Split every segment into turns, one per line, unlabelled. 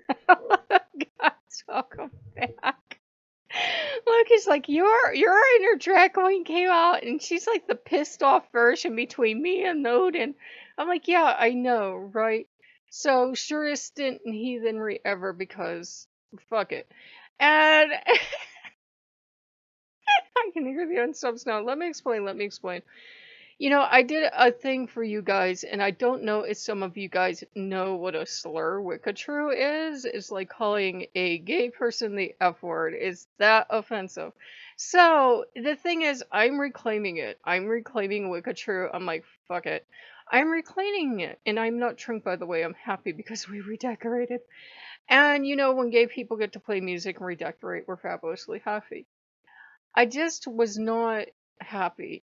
Guys, welcome back. Look, he's like, your inner drag queen came out, and she's like the pissed off version between me and Odin. I'm like, yeah, I know, right? So, surest stint in heathenry ever because fuck it. And I can hear the unsubs now. Let me explain. I did a thing for you guys, and I don't know if some of you guys know what a slur wiccatru is. It's like calling a gay person the F word. Is that offensive? So the thing is, I'm reclaiming it. I'm reclaiming wiccatru. I'm like, fuck it. I'm reclaiming it, and I'm not drunk, by the way. I'm happy because we redecorated. And when gay people get to play music and redecorate, we're fabulously happy. I just was not happy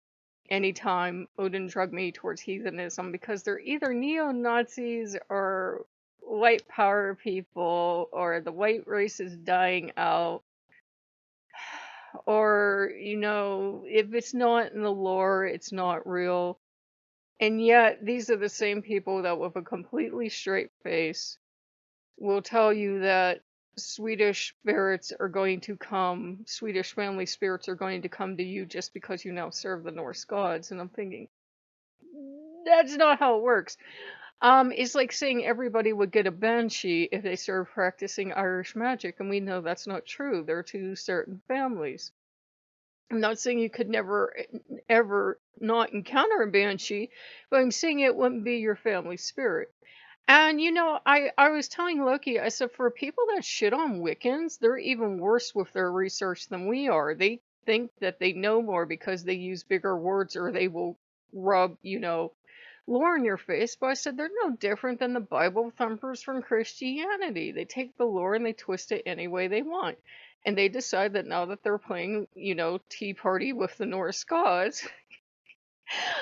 anytime Odin drug me towards heathenism because they're either neo Nazis or white power people or the white race is dying out or if it's not in the lore it's not real, and yet these are the same people that with a completely straight face will tell you that Swedish family spirits are going to come to you just because you now serve the Norse gods. And I'm thinking, that's not how it works. It's like saying everybody would get a banshee if they started practicing Irish magic, and we know that's not true. They're two certain families. I'm not saying you could never, ever not encounter a banshee, but I'm saying it wouldn't be your family spirit. And I was telling Loki, I said, for people that shit on Wiccans, they're even worse with their research than we are. They think that they know more because they use bigger words or they will rub, lore in your face. But I said, they're no different than the Bible thumpers from Christianity. They take the lore and they twist it any way they want. And they decide that now that they're playing, Tea Party with the Norse gods.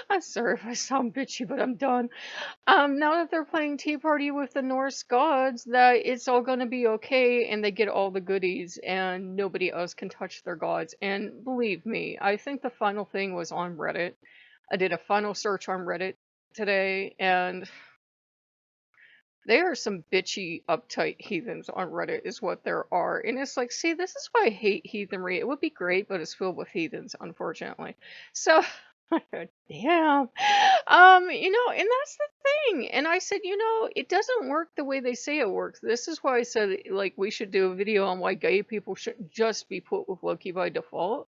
I'm sorry if I sound bitchy, but I'm done. Now that they're playing Tea Party with the Norse gods, that it's all gonna be okay and they get all the goodies and nobody else can touch their gods. And believe me, I think the final thing was on Reddit. I did a final search on Reddit today, and there are some bitchy, uptight heathens on Reddit, is what there are. And it's like, see, this is why I hate heathenry. It would be great, but it's filled with heathens, unfortunately. So, damn. And that's the thing. And I said, it doesn't work the way they say it works. This is why I said, like, we should do a video on why gay people shouldn't just be put with Loki by default.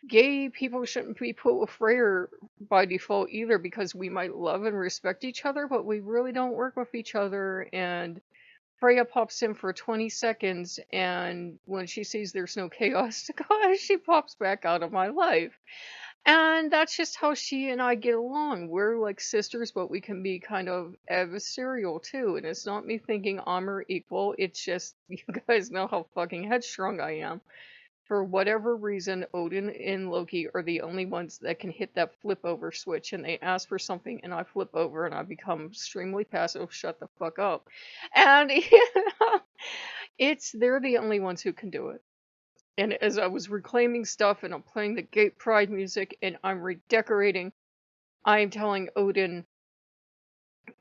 Gay people shouldn't be put with Freyr by default either, because we might love and respect each other, but we really don't work with each other. And Freya pops in for 20 seconds, and when she sees there's no chaos to cause, she pops back out of my life. And that's just how she and I get along. We're like sisters, but we can be kind of adversarial too. And it's not me thinking I'm her equal. It's just, you guys know how fucking headstrong I am. For whatever reason, Odin and Loki are the only ones that can hit that flip over switch, and they ask for something and I flip over and I become extremely passive, shut the fuck up. And they're the only ones who can do it. And as I was reclaiming stuff and I'm playing the gay pride music and I'm redecorating, I'm telling Odin,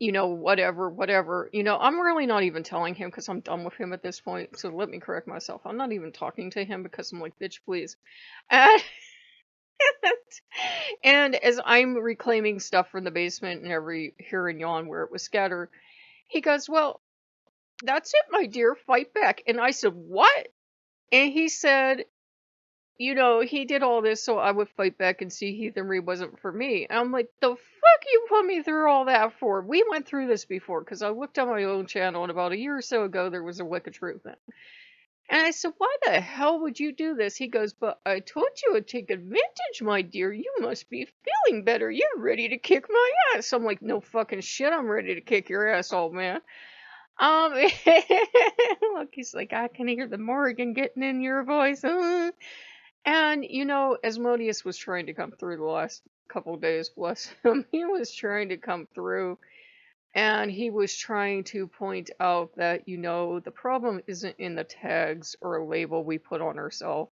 whatever. I'm really not even telling him because I'm done with him at this point. So let me correct myself. I'm not even talking to him because I'm like, bitch, please. And, and as I'm reclaiming stuff from the basement and every here and yon where it was scattered, he goes, well, that's it, my dear, fight back. And I said, what? And he said, he did all this so I would fight back and see heathenry wasn't for me. And I'm like, the fuck you put me through all that for? We went through this before, because I looked on my own channel, and about a year or so ago, there was a wiccatru thing. And I said, why the hell would you do this? He goes, but I told you I'd take advantage, my dear. You must be feeling better. You're ready to kick my ass. I'm like, no fucking shit, I'm ready to kick your ass, old man. Look, he's like, I can hear the Morgan getting in your voice. And, Asmodeus was trying to come through the last couple days, bless him. He was trying to come through, and he was trying to point out that, the problem isn't in the tags or a label we put on ourselves.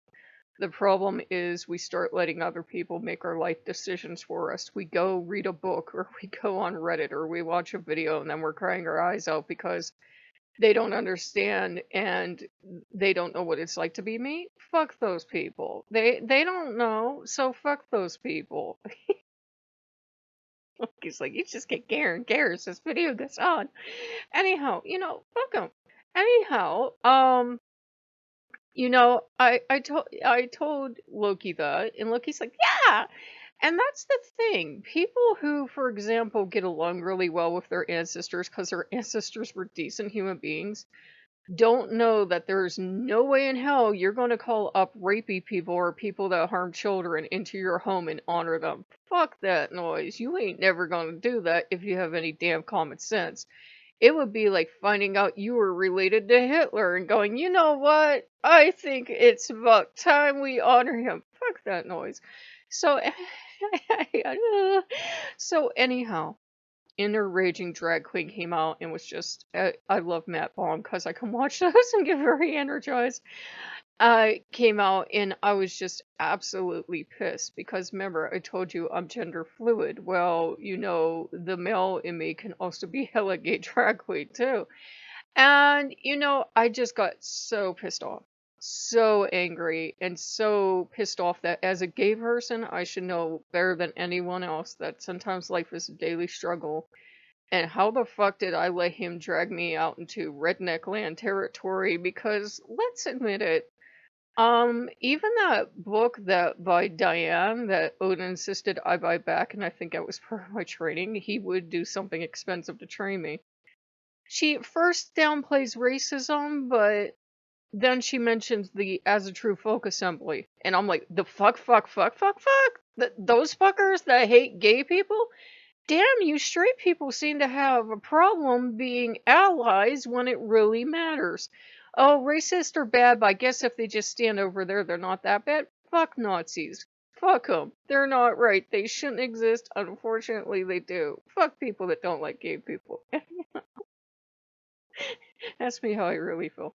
The problem is we start letting other people make our life decisions for us. We go read a book, or we go on Reddit, or we watch a video, and then we're crying our eyes out because They don't understand, and they don't know what it's like to be me. Fuck those people. They don't know, so fuck those people. He's like, you just get Garen cares. This video goes on. Anyhow, fuck them. Anyhow, I told Loki that, and Loki's like, yeah. And that's the thing. People who, for example, get along really well with their ancestors because their ancestors were decent human beings don't know that there's no way in hell you're going to call up rapey people or people that harm children into your home and honor them. Fuck that noise. You ain't never going to do that if you have any damn common sense. It would be like finding out you were related to Hitler and going, you know what? I think it's about time we honor him. Fuck that noise. So, so anyhow, Inner Raging Drag Queen came out and was just, I love Matt Baum because I can watch those and get very energized. Came out and I was just absolutely pissed because remember, I told you I'm gender fluid. Well, the male in me can also be hella gay drag queen too. And, I just got so pissed off. So angry and so pissed off that as a gay person, I should know better than anyone else that sometimes life is a daily struggle and how the fuck did I let him drag me out into redneck land territory? Because let's admit it, even that book that by Diane that Odin insisted I buy back, and I think that was part of my training, he would do something expensive to train me. She first downplays racism, but then she mentions the As a True Folk Assembly. And I'm like, the fuck, fuck, fuck, fuck, fuck? Those fuckers that hate gay people? Damn, you straight people seem to have a problem being allies when it really matters. Oh, racist or bad, but I guess if they just stand over there, they're not that bad. Fuck Nazis. Fuck them. They're not right. They shouldn't exist. Unfortunately, they do. Fuck people that don't like gay people. Ask me how I really feel.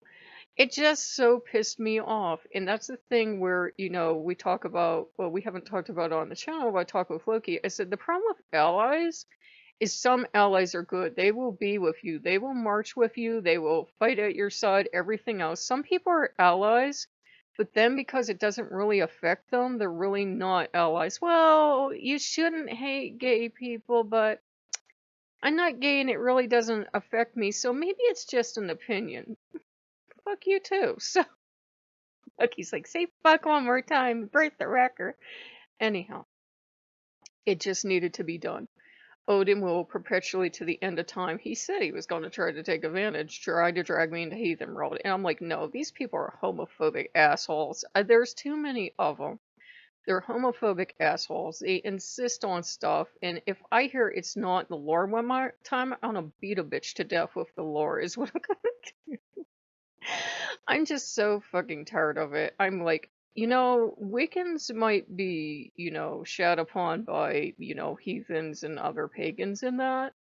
It just so pissed me off. And that's the thing where, we talk about, well, we haven't talked about it on the channel, but I talk with Loki. I said the problem with allies is some allies are good. They will be with you. They will march with you. They will fight at your side, everything else. Some people are allies, but then because it doesn't really affect them, they're really not allies. Well, you shouldn't hate gay people, but I'm not gay and it really doesn't affect me, so maybe it's just an opinion. Fuck you too. So, he's like, say fuck one more time, break the record. Anyhow, it just needed to be done. Odin will perpetually to the end of time. He said he was going to try to take advantage, try to drag me into heathen world. And I'm like, no, these people are homophobic assholes. There's too many of them. They're homophobic assholes. They insist on stuff. And if I hear it's not the lore one more time, I'm going to beat a bitch to death with the lore is what I'm going to do. I'm just so fucking tired of it. I'm like, Wiccans might be, shat upon by, heathens and other pagans in that.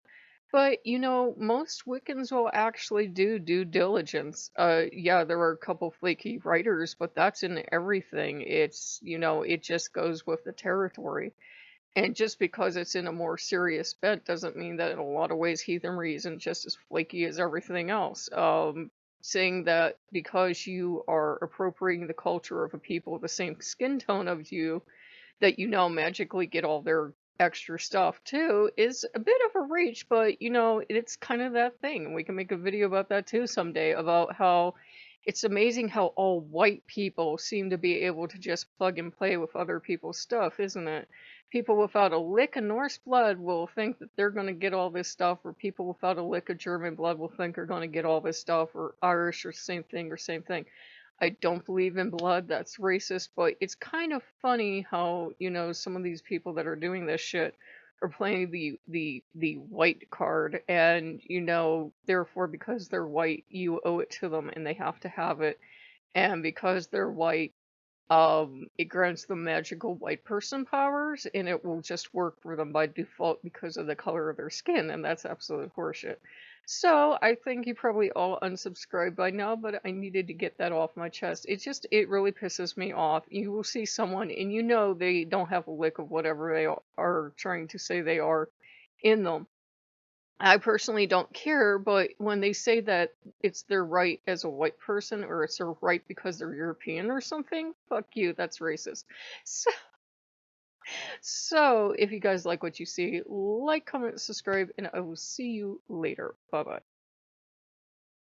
But, most Wiccans will actually do due diligence. Yeah, there are a couple flaky writers, but that's in everything. It's, it just goes with the territory. And just because it's in a more serious bent doesn't mean that in a lot of ways heathenry isn't just as flaky as everything else. Saying that because you are appropriating the culture of a people with the same skin tone of you, that you now magically get all their extra stuff too, is a bit of a reach, but it's kind of that thing. We can make a video about that too someday, about how it's amazing how all white people seem to be able to just plug and play with other people's stuff, isn't it? People without a lick of Norse blood will think that they're going to get all this stuff, or people without a lick of German blood will think they're going to get all this stuff, or Irish, or same thing, or same thing. I don't believe in blood, that's racist, but it's kind of funny how, some of these people that are doing this shit are playing the white card, and therefore because they're white, you owe it to them and they have to have it. And because they're white, it grants them magical white person powers, and it will just work for them by default because of the color of their skin, and that's absolute horseshit. So, I think you probably all unsubscribed by now, but I needed to get that off my chest. It really pisses me off. You will see someone, and they don't have a lick of whatever they are trying to say they are in them. I personally don't care, but when they say that it's their right as a white person or it's their right because they're European or something, fuck you, that's racist. So, so if you guys like what you see, like, comment, subscribe, and I will see you later. Bye bye.